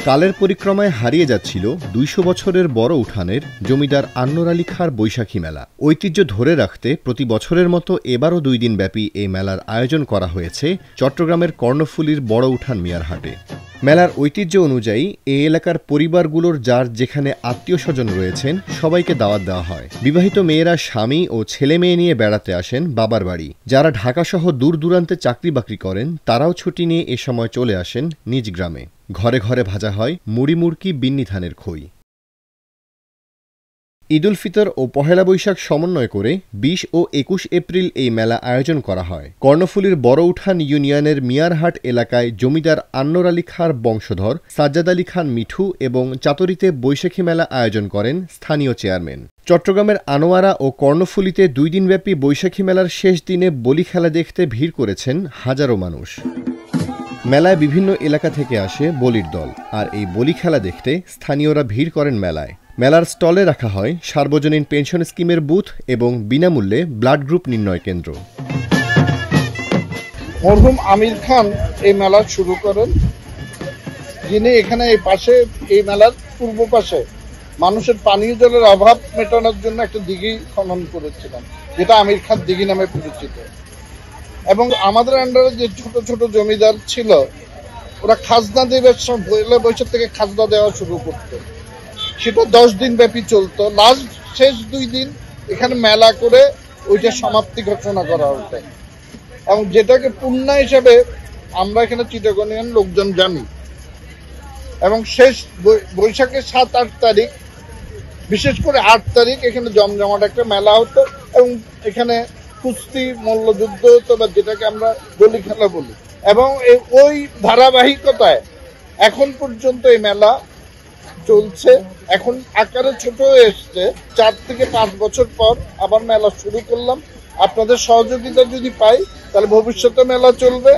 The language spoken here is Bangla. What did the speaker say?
কালের পরিক্রমায় হারিয়ে যাচ্ছিল ২০০ বছরের বড় উঠানের জমিদার আন্নুর আলী খাঁর বৈশাখী মেলা। ঐতিহ্য ধরে রাখতে প্রতি বছরের মতো এবারও ২ দিন ব্যাপী এই মেলার আয়োজন করা হয়েছে চট্টগ্রামের কর্ণফুলীর বড় উঠান মিয়ারহাটে। মেলার ঐতিহ্য অনুযায়ী এই এলাকার পরিবারগুলোর যার যেখানে আত্মীয় স্বজন রয়েছেন সবাইকে দাওয়াত দেওয়া হয়। বিবাহিত মেয়েরা স্বামী ও ছেলে মেয়ে নিয়ে বেড়াতে আসেন বাবার বাড়ি। যারা ঢাকাসহ দূর দূরান্তে চাকরি বাকরি করেন তারাও ছুটি নিয়ে এ সময় চলে আসেন নিজ গ্রামে। ঘরে ঘরে ভাজা হয় মুড়ি মুড়কি বিন্নি ধানের খই। ঈদ উল ফিতর ও পহেলা বৈশাখ সমন্বয় করে ২০ ও ২১ এপ্রিল এই মেলা আয়োজন করা হয়। কর্ণফুলীর বড় উঠান ইউনিয়নের মিয়ারহাট এলাকায় জমিদার আন্নুর আলী খাঁর বংশধর সাজ্জাদ আলী খান মিঠু এবং চাতুরীতে বৈশাখী মেলা আয়োজন করেন স্থানীয় চেয়ারম্যান। চট্টগ্রামের আনোয়ারা ও কর্ণফুলীতে ২ দিনব্যাপী বৈশাখী মেলার শেষ দিনে বলি খেলা দেখতে ভিড় করেছেন হাজারো মানুষ। মেলায় বিভিন্ন এলাকা থেকে আসে বলির দল, আর এই বলি খেলা দেখতে স্থানীয়রা ভিড় করেন মেলায়। মেলার স্টলে রাখা হয় সার্বজনীন পেনশন স্কিমের বুথ এবং বিনামূল্যে ব্লাড গ্রুপ নির্ণয় কেন্দ্র। মরহুম আমির খান এই মেলা শুরু করেন, যিনি এখানে এই পাশে এই মেলার পূর্ব পাশে মানুষের পানীয় জলের অভাব মেটানোর জন্য একটা দিঘি খনন করেছিলেন, যেটা আমির খান দিঘি নামে পরিচিত। এবং আমাদের আন্ডারে যে ছোট ছোট জমিদার ছিল ওরা খাজনা দেবে, পয়লা বৈশাখ থেকে খাজনা দেওয়া শুরু করতো। সেটা 10 দিন ব্যাপী চলতো। শেষ 2 দিন এখানে মেলা করে ওইটা সমাপ্তি ঘোষণা করা হতো, এবং যেটাকে পূর্ণা হিসেবে আমরা এখানে চিটাগনিয়ান লোকজন জানি। এবং শেষ বৈশাখের 7-8 তারিখ, বিশেষ করে 8 তারিখ এখানে জমজমাট একটা মেলা হতো, এবং এখানে কুস্তি মল্লযুদ্ধ হতো, বা যেটাকে আমরা বলি খেলা বলি। এবং ওই ধারাবাহিকতায় এখন পর্যন্ত এই মেলা চলছে। এখন আকারে ছোট হয়ে এসছে। 4 থেকে 5 বছর পর আবার মেলা শুরু করলাম। আপনাদের সহযোগিতা যদি পাই তাহলে ভবিষ্যতে মেলা চলবে।